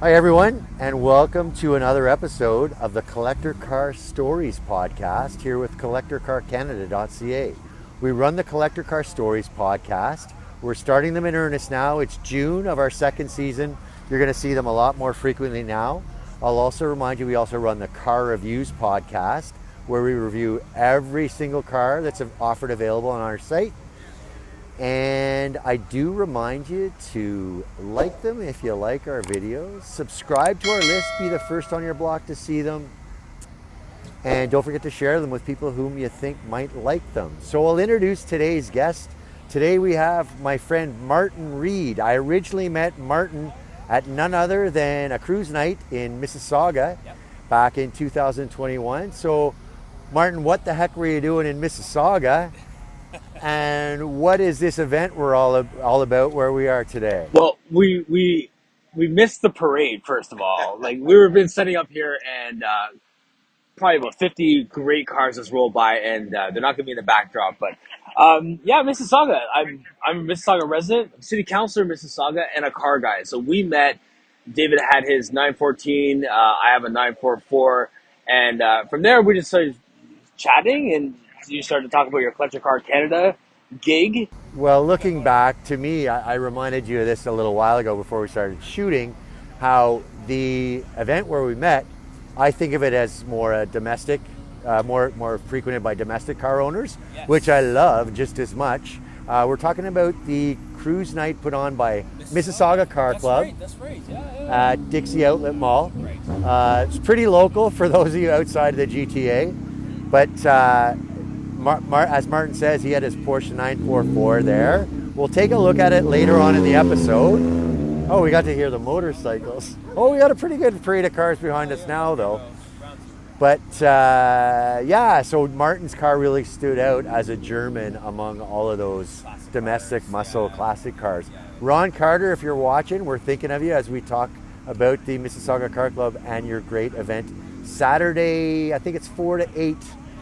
Hi everyone, and welcome to another episode of the Collector Car Stories podcast here with CollectorCarCanada.ca. We run the Collector Car Stories podcast. We're starting them in earnest now. It's June of our second season. You're going to see them a lot more frequently now. I'll also remind you, we also run the Car Reviews podcast, where we review every single car that's offered available on our site. And I do remind you to like them if you like our videos. Subscribe to our list, be the first on your block to see them. And don't forget to share them with people whom you think might like them. So I'll introduce today's guest. Today we have my friend Martin Reid. I originally met Martin at none other than a cruise night in Mississauga back in 2021. So Martin, what the heck were you doing in Mississauga? And what is this event we're all about where we are today? Well, we missed the parade, first of all. Like, we've been setting up here, and probably about 50 great cars just roll by, and they're not going to be in the backdrop. But Mississauga. I'm a Mississauga resident, I'm city councillor in Mississauga, and a car guy. So we met. David had his 914. I have a 944, and from there we just started chatting, and you started to talk about your Collector Car Canada gig. Well, looking back, to me, I reminded you of this a little while ago before we started shooting, how the event where we met, I think of it as more a domestic, more frequented by domestic car owners, yes, which I love just as much. We're talking about the cruise night put on by Mississauga Car Club. That's right. Yeah. At Dixie Outlet Mall. Right. It's pretty local for those of you outside of the GTA, but as Martin says, he had his Porsche 944 there. We'll take a look at it later on in the episode. Oh, we got to hear the motorcycles. Oh, we got a pretty good parade of cars behind us now, though. But so Martin's car really stood out as a German among all of those domestic muscle classic cars. Ron Carter, if you're watching, we're thinking of you as we talk about the Mississauga Car Club and your great event. Saturday, I think it's 4 to 8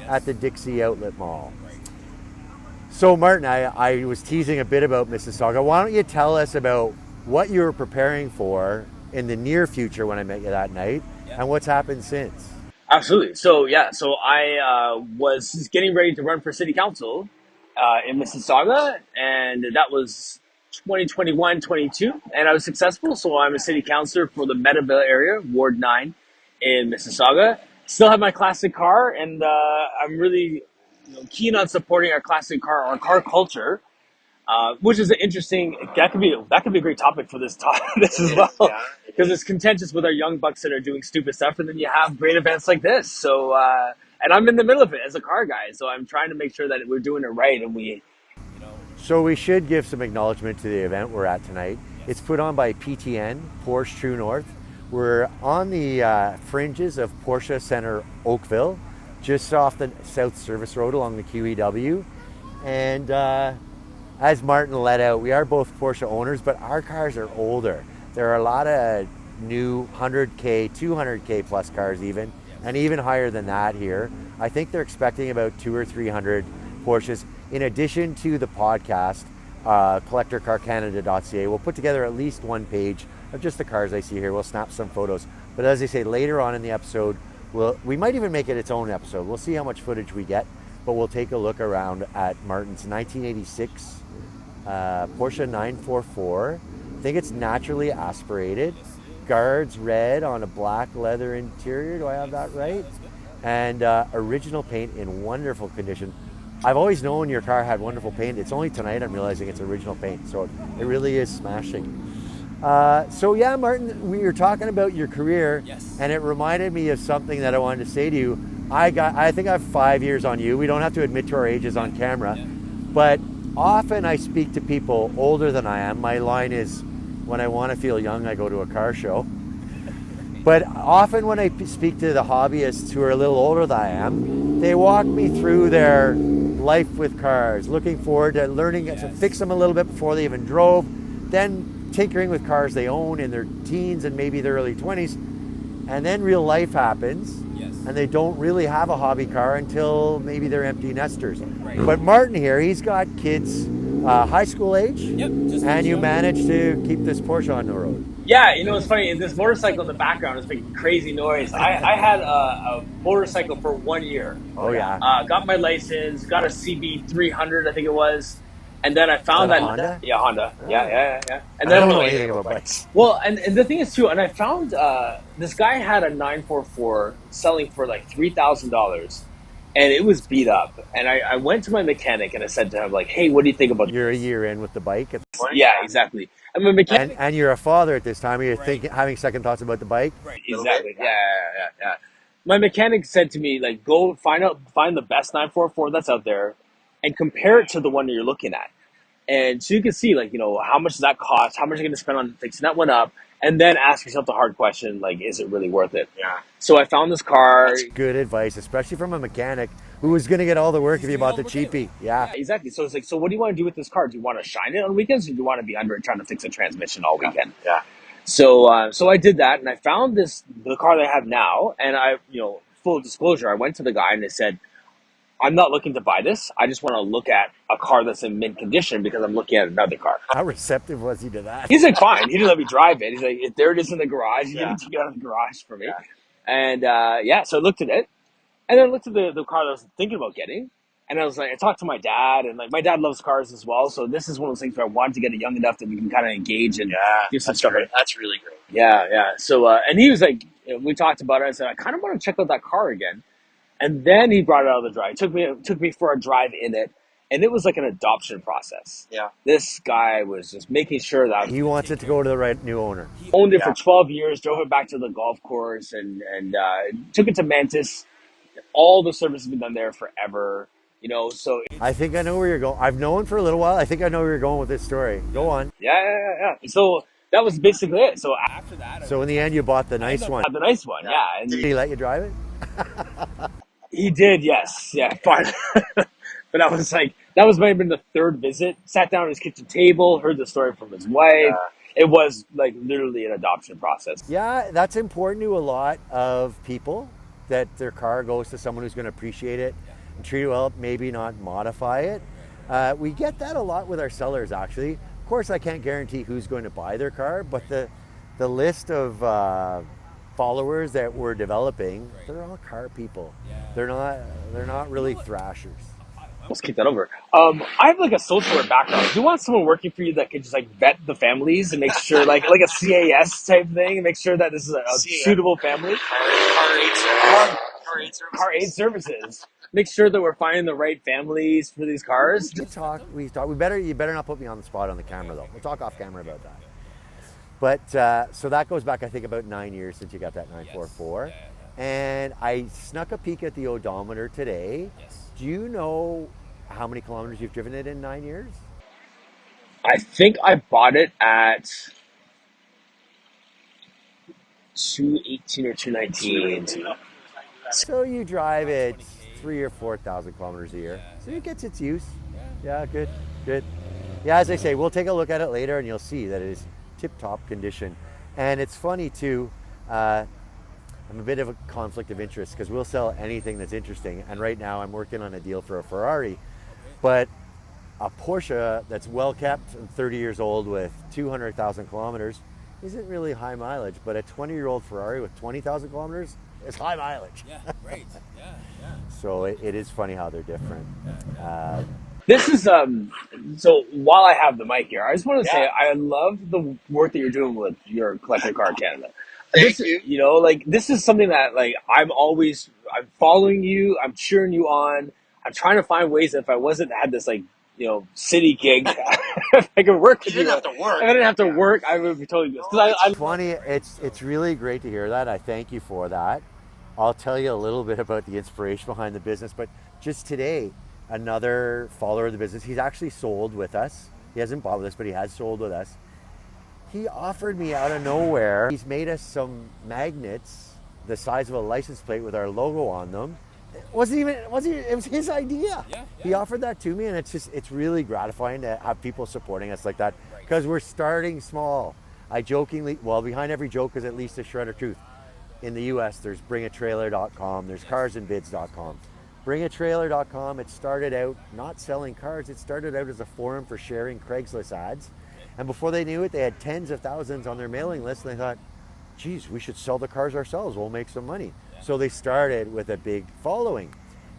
at the Dixie Outlet Mall. So Martin, I was teasing a bit about Mississauga. Why don't you tell us about what you were preparing for in the near future when I met you that night, and what's happened since? Absolutely. So I was getting ready to run for city council in Mississauga, and that was 2021-22, and I was successful. So I'm a city councillor for the Meadowvale area, Ward 9 in Mississauga. Still have my classic car, and I'm really keen on supporting our classic car, our car culture, which is an interesting. That could be a great topic for this as well, because it's contentious with our young bucks that are doing stupid stuff, and then you have great events like this. So, and I'm in the middle of it as a car guy, so I'm trying to make sure that we're doing it right, and we. So we should give some acknowledgement to the event we're at tonight. It's put on by PTN, Porsche True North. We're on the fringes of Porsche Center Oakville, just off the South Service Road along the QEW. And as Martin let out, we are both Porsche owners, but our cars are older. There are a lot of new 100K, 200K plus cars even, and even higher than that here. I think they're expecting about 200 or 300 Porsches. In addition to the podcast, CollectorCarCanada.ca, we'll put together at least one page of just the cars I see here. We'll snap some photos. But as I say, later on in the episode, we might even make it its own episode. We'll see how much footage we get, but we'll take a look around at Martin's 1986 Porsche 944. I think it's naturally aspirated. Guards red on a black leather interior. Do I have that right? And original paint in wonderful condition. I've always known your car had wonderful paint. It's only tonight I'm realizing it's original paint. So it really is smashing. Martin, we were talking about your career, and it reminded me of something that I wanted to say to you. I think I have 5 years on you. We don't have to admit to our ages on camera, but often I speak to people older than I am. My line is, when I want to feel young, I go to a car show. But often when I speak to the hobbyists who are a little older than I am, they walk me through their life with cars, looking forward to learning to fix them a little bit before they even drove, then tinkering with cars they own in their teens and maybe their early 20s, and then real life happens, and they don't really have a hobby car until maybe they're empty nesters. Right. But Martin here, he's got kids high school age, and you managed to keep this Porsche on the road. Yeah, you know, it's funny. This motorcycle in the background is making crazy noise. I had a motorcycle for 1 year. Oh yeah. Got my license, got a CB 300, I think it was, and then I Is that found a that. Honda? Yeah, Honda. Yeah, Oh. yeah, yeah, yeah. And I then don't know anything about bikes. well, and the thing is too, and I found this guy had a 944 selling for like $3,000, and it was beat up. And I went to my mechanic and I said to him like, "Hey, what do you think about?" You're a year in with the bike, Yeah, exactly. And my mechanic, and you're a father at this time. You're thinking, having second thoughts about the bike. exactly. Yeah. My mechanic said to me like, "Go find the best 944 that's out there, and compare it to the one that you're looking at." And so you can see, like, you know, how much does that cost? How much are you going to spend on fixing that one up? And then ask yourself the hard question, like, is it really worth it? Yeah. So I found this car. That's good advice, especially from a mechanic who was going to get all the work if you bought the cheapie. Yeah. Exactly. So it's like, so what do you want to do with this car? Do you want to shine it on weekends, or do you want to be under it trying to fix a transmission all weekend? Yeah. So I did that, and I found the car that I have now, and I, you know, full disclosure, I went to the guy and I said, I'm not looking to buy this. I just want to look at a car that's in mint condition because I'm looking at another car. How receptive was he to that? He's like, fine. He didn't let me drive it. He's like, there it is in the garage. You need to take it out of the garage for me. Yeah. And so I looked at it, and then I looked at the car that I was thinking about getting, and I was like, I talked to my dad, and like my dad loves cars as well. So this is one of those things where I wanted to get it young enough that we can kind of engage and do some stuff. That's really great. Yeah. So and he was like, we talked about it. I said, I kind of want to check out that car again. And then he brought it out of the drive. Took me for a drive in it, and it was like an adoption process. Yeah, this guy was just making sure that He wants it to go to the right new owner. Owned it for 12 years, drove it back to the golf course, and took it to Mantis. All the service has been done there forever. You know, so I think I know where you're going. I've known for a little while. I think I know where you're going with this story. Go on. Yeah. So that was basically it. So after that, So in the end, you bought the nice one. the nice one, yeah. And Did he let you drive it? he did, yes, yeah, fine. But that was might have been the third visit. Sat down at his kitchen table, heard the story from his wife. It was like literally an adoption process. Yeah, that's important to a lot of people, that their car goes to someone who's going to appreciate it and treat it well, maybe not modify it. We get that a lot with our sellers, actually. Of course, I can't guarantee who's going to buy their car, but the list of followers that we're developing, they're all car people. They're not really thrashers. Let's kick that over. I have like a social work background. Do you want someone working for you that can just like vet the families and make sure like a CAS type thing and make sure that this is a suitable family? Car aid services. Make sure that we're finding the right families for these cars. You better not put me on the spot on the camera though. We'll talk off camera about that. But so that goes back, I think, about 9 years since you got that 944. And I snuck a peek at the odometer today. Do you know how many kilometers you've driven it in 9 years? I think I bought it at 218 or 219. So you drive it 3,000 or 4,000 kilometers a year. So it gets its use. Yeah, good. Yeah, as I say, we'll take a look at it later and you'll see that it is tip-top condition. And it's funny too, I'm a bit of a conflict of interest because we'll sell anything that's interesting. And right now I'm working on a deal for a Ferrari, but a Porsche that's well kept and 30 years old with 200,000 kilometers isn't really high mileage, but a 20-year-old Ferrari with 20,000 kilometers is high mileage. Yeah, right. Yeah. So it is funny how they're different. This is so while I have the mic here, I just want to say I love the work that you're doing with your CollectorCarCanada. Thank you. You know, like this is something that like I'm following you, I'm cheering you on. I'm trying to find ways that if I had this like, you know, city gig, if I could work with you. If I didn't have to work, I would be totally good. Because funny, it's really great to hear that. I thank you for that. I'll tell you a little bit about the inspiration behind the business, but just today, another follower of the business, he's actually sold with us. He hasn't bought with us, but he has sold with us. He offered me out of nowhere, he's made us some magnets the size of a license plate with our logo on them. It was his idea. Yeah. He offered that to me, and it's really gratifying to have people supporting us like that, because we're starting small. I jokingly, behind every joke is at least a shred of truth. In the US, there's bringatrailer.com, there's carsandbids.com. Bringatrailer.com, it started out not selling cars, it started out as a forum for sharing Craigslist ads. And before they knew it, they had tens of thousands on their mailing list, and they thought, geez, we should sell the cars ourselves. We'll make some money. Yeah. So they started with a big following.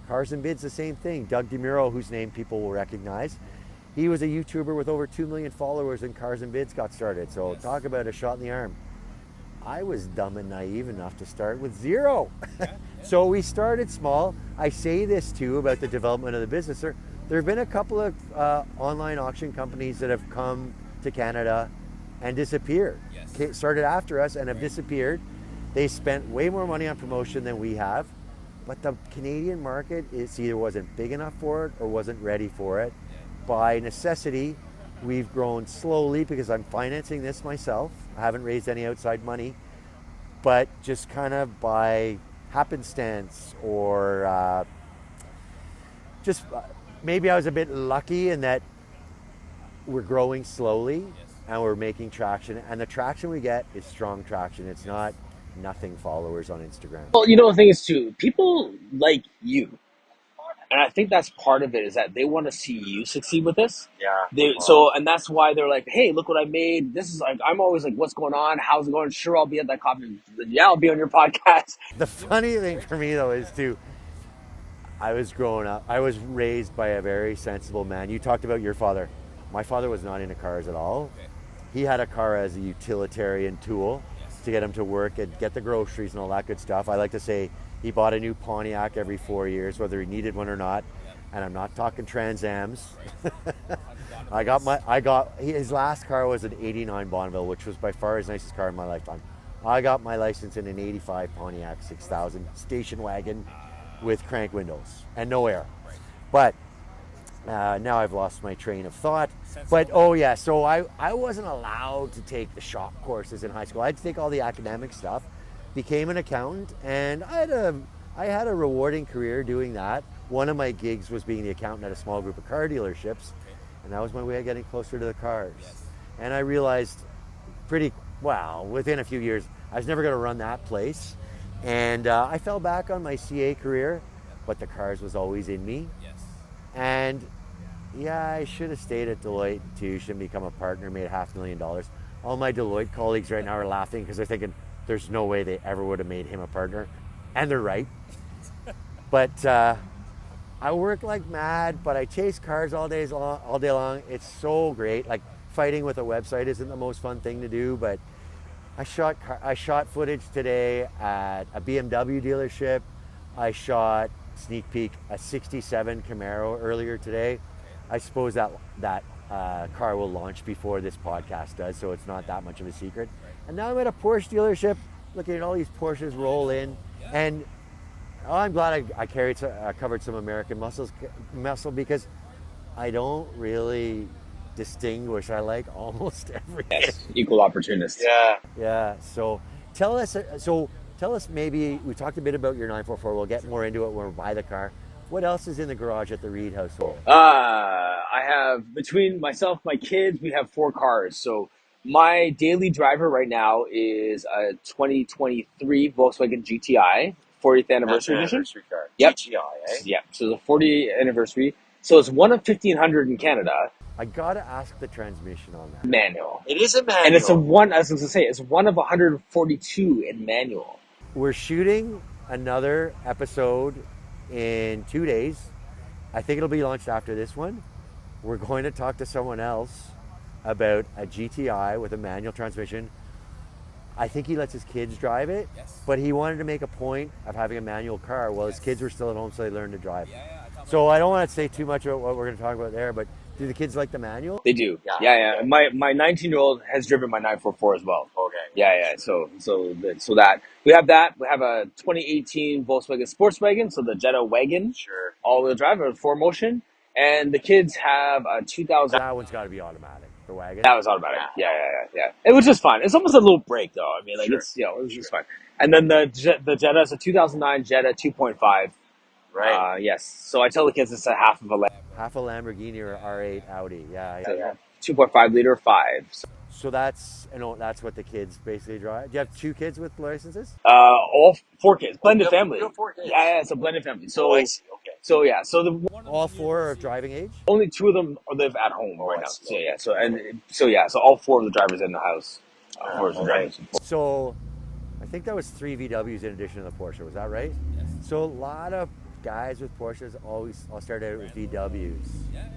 Cars and Bids, the same thing. Doug DeMuro, whose name people will recognize, he was a YouTuber with over 2 million followers, and Cars and Bids got started. So talk about a shot in the arm. I was dumb and naive enough to start with zero. So we started small. I say this too about the development of the business. There have been a couple of online auction companies that have come to Canada and disappeared. Yes. Started after us and have disappeared. They spent way more money on promotion than we have, but the Canadian market either wasn't big enough for it or wasn't ready for it. By necessity, we've grown slowly because I'm financing this myself. I haven't raised any outside money, but just kind of by happenstance or just maybe I was a bit lucky in that we're growing slowly and we're making traction. And the traction we get is strong traction. It's not nothing followers on Instagram. Well, you know, the thing is too, people like you. And I think that's part of it, is that they want to see you succeed with this. Yeah. And that's why they're like, hey, look what I made. This is like, I'm always like, what's going on? How's it going? Sure, I'll be at that coffee. Yeah, I'll be on your podcast. The funny thing for me though is I was growing up, I was raised by a very sensible man. You talked about your father. My father was not into cars at all. Okay. He had a car as a utilitarian tool to get him to work and get the groceries and all that good stuff. I like to say he bought a new Pontiac every 4 years, whether he needed one or not. And I'm not talking Trans Ams. His last car was an 89 Bonneville, which was by far his nicest car in my lifetime. I got my license in an 85 Pontiac 6000 station wagon with crank windows and no air. But now I've lost my train of thought. But so I wasn't allowed to take the shop courses in high school. I had to take all the academic stuff, became an accountant, and I had a rewarding career doing that. One of my gigs was being the accountant at a small group of car dealerships, and that was my way of getting closer to the cars. And I realized within a few years, I was never going to run that place. And I fell back on my CA career, but the cars was always in me. And I should have stayed at Deloitte too, should become a partner, made $500,000. All my Deloitte colleagues right now are laughing because they're thinking there's no way they ever would have made him a partner. And they're right. But I work like mad, but I chase cars all day long. It's so great. Like, fighting with a website isn't the most fun thing to do, but I shot footage today at a BMW dealership. I shot sneak peek a 67 Camaro earlier today. I suppose that car will launch before this podcast does, so it's not that much of a secret. And now I'm at a Porsche dealership looking at all these Porsches roll in, and I'm glad I covered some American muscle because I don't really distinguish. I like almost everything. Yes, equal opportunist. Yeah. So tell us, maybe we talked a bit about your 944. We'll get more into it when we buy the car. What else is in the garage at the Reid household? I have, between myself, my kids, we have 4 cars. So my daily driver right now is a 2023 Volkswagen GTI 40th anniversary edition. Anniversary car. Yep. GTI, eh? Yeah. So the 40th anniversary. So it's one of 1,500 in Canada. I gotta ask the transmission on that. Manual. It is a manual. And it's it's one of 142 in manual. We're shooting another episode in 2 days. I think it'll be launched after this one. We're going to talk to someone else about a GTI with a manual transmission. I think he lets his kids drive it, but he wanted to make a point of having a manual car while his kids were still at home, so they learned to drive. So I don't want to say too much about what we're going to talk about there, but do the kids like the manual? They do. Yeah. My 19-year-old has driven my 944 as well. Okay. Yeah. So that we have that. We have a 2018 Volkswagen sports wagon, so the Jetta wagon. Sure. All-wheel drive or 4Motion, and the kids have a 2000. That one's got to be automatic. The wagon. That was automatic. Yeah. It was just fun. It's almost a little break though. I mean, like it's it was just fun. And then the Jetta is a 2009 Jetta 2.5. Right. Yes. So I tell the kids it's a half of a Lamborghini or R8 Audi. Yeah. 2.5 liter 5. So that's what the kids basically drive. Do you have 2 kids with licenses? All 4 kids, blended You family. have 4 kids. Yeah, it's a blended family. So Oh, I see. Okay. So yeah, so the All four are of driving age? only two of them live at home right I now. see. So yeah, so all four of the drivers in the house. Four of the Alright. drivers. So I think that was 3 VWs in addition to the Porsche. Was that right? Yes. So a lot of guys with Porsches all start out with VWs. Yeah.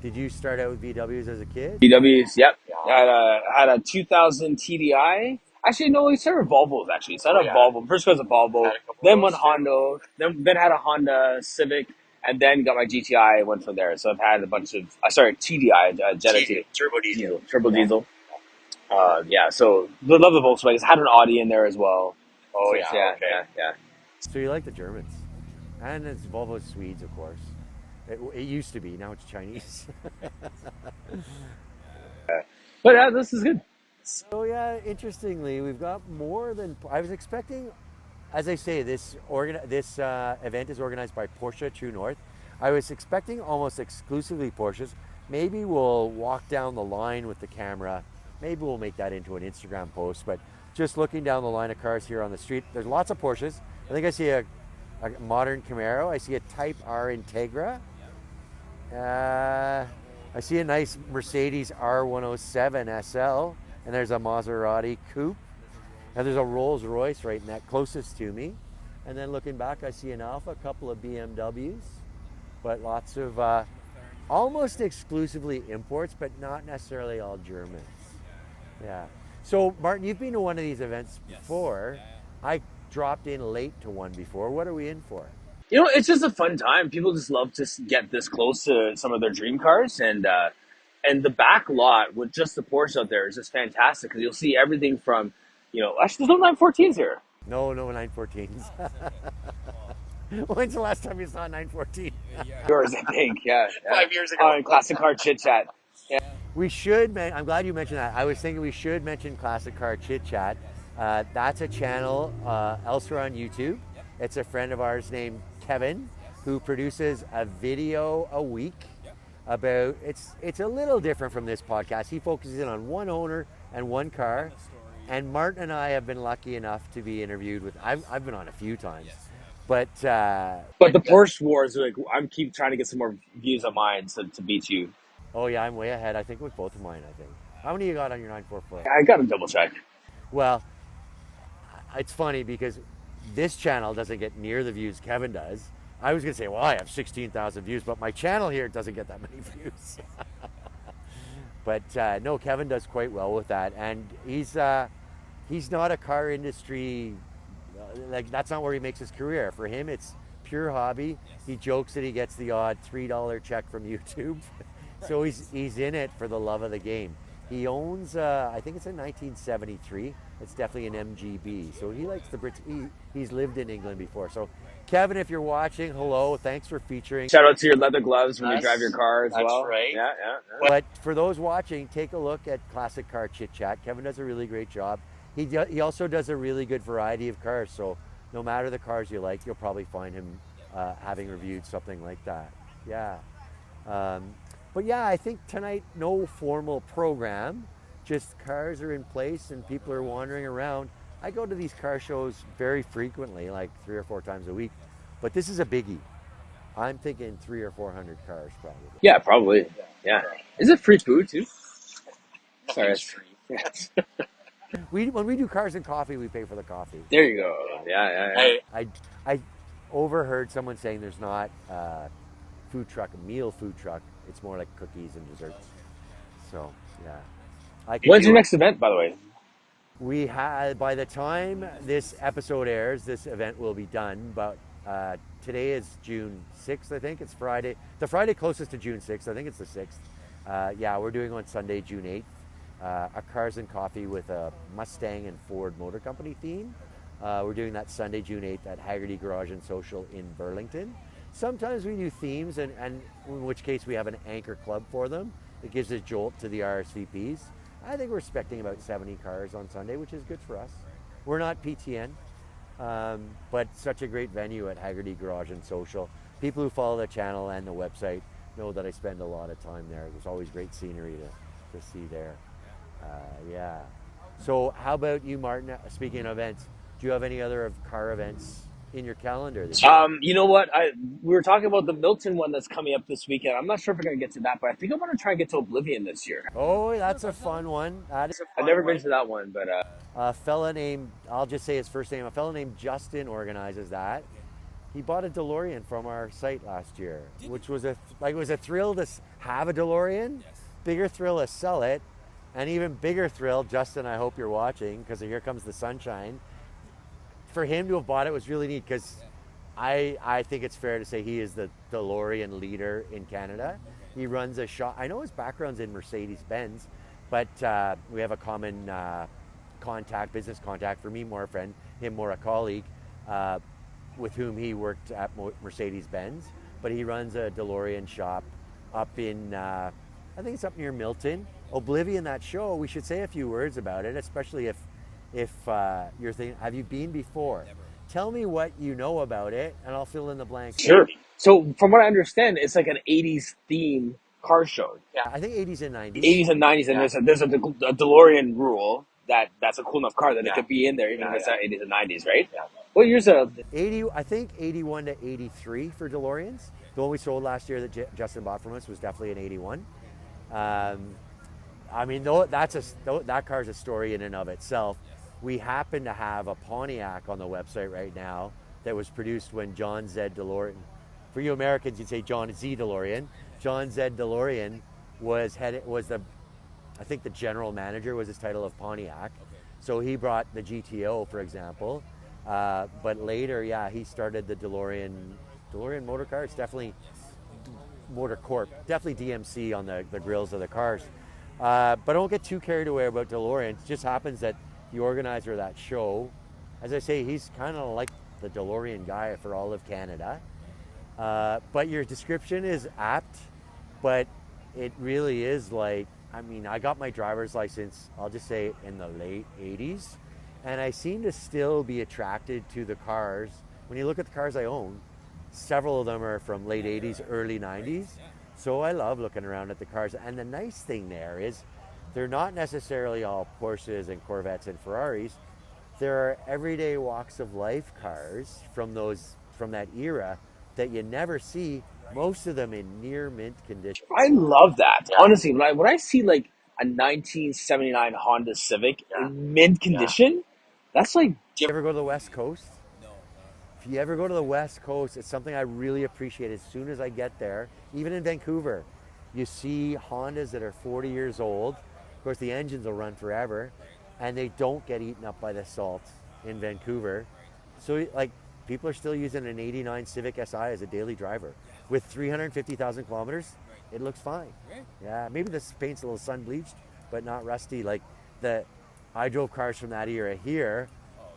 Did you start out with VWs as a kid? VWs, yep. Had a 2000 TDI. Actually, no, we started with Volvos. Actually, started yeah. Volvo. First was a Volvo, Had a couple then of went those, Honda, then had a Honda Civic, and then got my GTI. Went from there. So I've had a bunch of. I started TDI, Jetta Turbo diesel. Turbo diesel. Yeah, so love the Volkswagens. Had an Audi in there as well. Oh, So, yeah, okay. yeah. So you like the Germans. And it's Volvo's Swedes, of course. It used to be, now it's Chinese. But yeah, this is good. So yeah, interestingly, we've got more than I was expecting. As I say, this event is organized by Porsche True North. I was expecting almost exclusively Porsches. Maybe we'll walk down the line with the camera. Maybe we'll make that into an Instagram post. But just looking down the line of cars here on the street, there's lots of Porsches. I think I see a modern Camaro. I see a Type R Integra. I see a nice Mercedes R107 SL, and there's a Maserati Coupe, and there's a Rolls Royce right closest to me. And then looking back, I see an Alfa, a couple of BMWs, but lots of almost exclusively imports, but not necessarily all Germans. Yeah. So Martin, you've been to one of these events before. I dropped in late to one before. What are we in for? You know, it's just a fun time. People just love to get this close to some of their dream cars, and the back lot with just the Porsche out there is just fantastic because you'll see everything from, actually there's no 914s here. No 914s. When's the last time you saw a 914? Yours, I think, yeah. 5 years ago. On Classic Car Chit Chat. Yeah. We should. I'm glad you mentioned that. I was thinking we should mention Classic Car Chit Chat. That's a channel elsewhere on YouTube. It's a friend of ours named Kevin who produces a video a week about. It's a little different from this podcast. He focuses in on one owner and one car. And Martin and I have been lucky enough to be interviewed with. I've been on a few times, but the Porsche wars, I'm keep trying to get some more views on mine to beat you. Oh yeah, I'm way ahead. I think with both of mine. I think. How many you got on your 944? I got to double check. Well, it's funny because this channel doesn't get near the views Kevin does. I was gonna say, well, I have 16,000 views, but my channel here doesn't get that many views. But no, Kevin does quite well with that, and he's not a car industry, that's not where he makes his career. For him, it's pure hobby. He jokes that he gets the odd $3 check from YouTube. So he's in it for the love of the game. He owns, I think it's a 1973. It's definitely an MGB. So he likes the Brits. He's lived in England before. So Kevin, if you're watching, hello. Thanks for featuring. Shout out to your leather gloves when you drive your car as well. That's right. Yeah. But for those watching, take a look at Classic Car Chit Chat. Kevin does a really great job. He also does a really good variety of cars. So no matter the cars you like, you'll probably find him having reviewed something like that. Yeah. But yeah, I think tonight, no formal program, just cars are in place and people are wandering around. I go to these car shows very frequently, like 3 or 4 times a week, but this is a biggie. I'm thinking 300 or 400 cars probably. Yeah, probably. Yeah. Is it free food too? Sorry. Yes. When we do cars and coffee, we pay for the coffee. There you go. Yeah. Hey, I overheard someone saying there's not a meal food truck. It's more like cookies and desserts. So, yeah. When's your next event, by the way? We had, by the time this episode airs, this event will be done. But today is June 6th, I think. It's Friday. The Friday closest to June 6th. I think it's the 6th. Yeah, we're doing on Sunday, June 8th. A Cars and Coffee with a Mustang and Ford Motor Company theme. We're doing that Sunday, June 8th at Haggerty Garage and Social in Burlington. Sometimes we do themes, and in which case we have an anchor club for them. It gives a jolt to the RSVPs. I think we're expecting about 70 cars on Sunday, which is good for us. We're not PTN, but such a great venue at Haggerty Garage and Social. People who follow the channel and the website know that I spend a lot of time there. There's always great scenery to see there. Yeah. So how about you, Martin? Speaking of events, do you have any other car events in your calendar this year? You know what? We were talking about the Milton one that's coming up this weekend. I'm not sure if we're gonna get to that, but I think I want to try and get to Oblivion this year. Oh, that's a fun one. That is I've never been to that one, but a fella named, I'll just say his first name, a fella named Justin organizes that. He bought a DeLorean from our site last year, which was it was a thrill to have a DeLorean, bigger thrill to sell it, and even bigger thrill, Justin, I hope you're watching, because here comes the sunshine. For him to have bought it was really neat, because I think it's fair to say he is the DeLorean leader in Canada. He runs a shop. I know his background's in Mercedes-Benz, but we have a common business contact. For me, more a friend, him more a colleague, with whom he worked at Mercedes-Benz. But he runs a DeLorean shop up in, I think it's up near Milton. Oblivion, that show, we should say a few words about it, especially if you're thinking, have you been before? Never. Tell me what you know about it, and I'll fill in the blanks. sure. So from what I understand, it's like an '80s theme car show. I think 80s and 90s. '80s and '90s, and there's a DeLorean rule that's a cool enough car that it could be in there, even if it's not '80s and '90s, right? Yeah. What years of 80, I think 81 to 83 for DeLoreans. The one we sold last year that Justin bought from us was definitely an 81. I mean, that car's a story in and of itself. We happen to have a Pontiac on the website right now that was produced when John Z. DeLorean, for you Americans, you'd say John Z. DeLorean. John Z. DeLorean I think the general manager was his title of Pontiac. So he brought the GTO, for example. But later, yeah, he started the DeLorean motor car. It's definitely Motor Corp, definitely DMC on the grills of the cars. But don't get too carried away about DeLorean. It just happens that the organizer of that show, as I say, he's kind of like the DeLorean guy for all of Canada. But your description is apt, but it really is like, I mean, I got my driver's license, I'll just say in the late 80s, and I seem to still be attracted to the cars. When you look at the cars I own, several of them are from late 80s, early 90s. So I love looking around at the cars. And the nice thing there is they're not necessarily all Porsches and Corvettes and Ferraris. There are everyday walks of life cars from that era that you never see, most of them in near mint condition. I love that. Honestly, when I see like a 1979 Honda Civic in mint condition, that's like. Do you ever go to the West Coast? No. If you ever go to the West Coast, it's something I really appreciate. As soon as I get there, even in Vancouver, you see Hondas that are 40 years old. Of course, the engines will run forever, and they don't get eaten up by the salt in Vancouver. So, like, people are still using an 89 Civic Si as a daily driver. With 350,000 kilometers, it looks fine. Right. Yeah, maybe the paint's a little sun bleached, but not rusty. Like, I drove cars from that era here.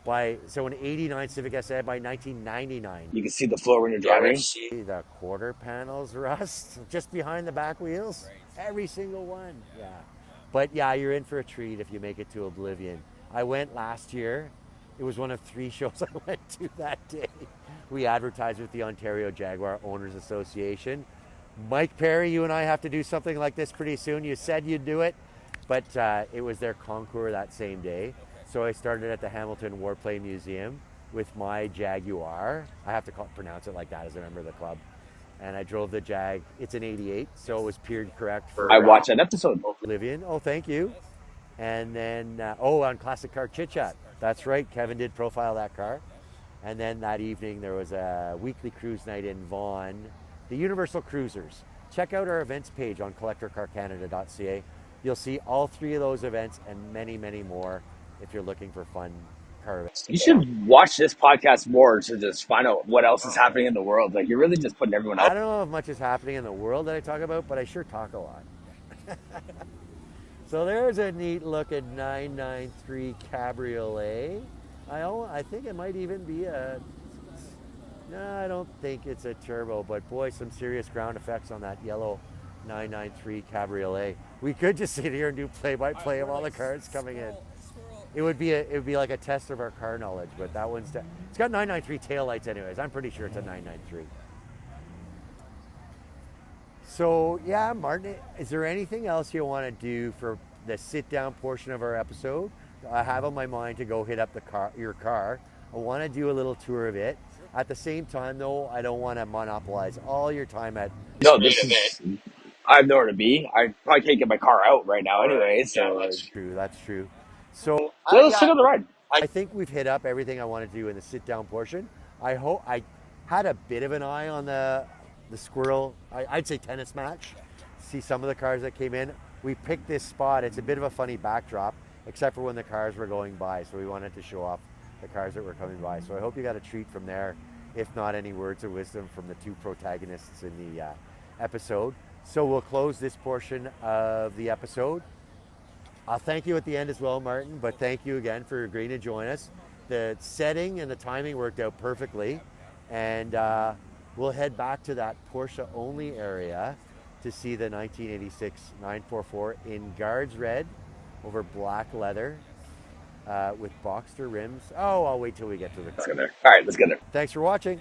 So an 89 Civic Si by 1999. You can see the floor when you're driving. The quarter panels rust just behind the back wheels. Right. Every single one. Yeah. But yeah, you're in for a treat if you make it to Oblivion. I went last year. It was one of 3 shows I went to that day. We advertised with the Ontario Jaguar Owners Association. Mike Perry, you and I have to do something like this pretty soon. You said you'd do it, but it was their concours that same day. So I started at the Hamilton Warplane Museum with my Jaguar. I have to pronounce it like that as a member of the club. And I drove the Jag. It's an 88, so it was period correct for I watched that episode. Oblivion. Oh, thank you. And then, on Classic Car Chit Chat. That's right, Kevin did profile that car. And then that evening there was a weekly cruise night in Vaughan, the Universal Cruisers. Check out our events page on CollectorCarCanada.ca. You'll see all 3 of those events and many, many more if you're looking for fun car events. You should watch this podcast more to just find out what else is happening in the world. Like, you're really just putting everyone I out. don't know if much is happening in the world that I talk about, but I sure talk a lot. So there's a neat looking 993 Cabriolet. I think it might even be no, I don't think it's a turbo, but boy, some serious ground effects on that yellow 993 Cabriolet. We could just sit here and do play-by-play of all the cars coming in. It would be like a test of our car knowledge, but that one's it's got 993 taillights anyways. I'm pretty sure it's a 993. So yeah, Martin, is there anything else you want to do for the sit-down portion of our episode? I have on my mind to go hit up your car. I want to do a little tour of it. At the same time, though, I don't want to monopolize all your time at. No, this is. I have nowhere to be. I probably can't get my car out right now, anyway. So That's true. That's true. So yeah, let's check out the ride. I think we've hit up everything I want to do in the sit-down portion. I hope I had a bit of an eye on the squirrel. I'd say tennis match. See some of the cars that came in. We picked this spot. It's a bit of a funny backdrop, except for when the cars were going by. So we wanted to show off the cars that were coming by. So I hope you got a treat from there. If not, any words of wisdom from the two protagonists in the episode. So we'll close this portion of the episode. I'll thank you at the end as well, Martin, but thank you again for agreeing to join us. The setting and the timing worked out perfectly, and we'll head back to that Porsche only area to see the 1986 944 in Guards Red over black leather with Boxster rims. Oh, I'll wait till we get to the car. Let's go there. All right, let's get there. Thanks for watching.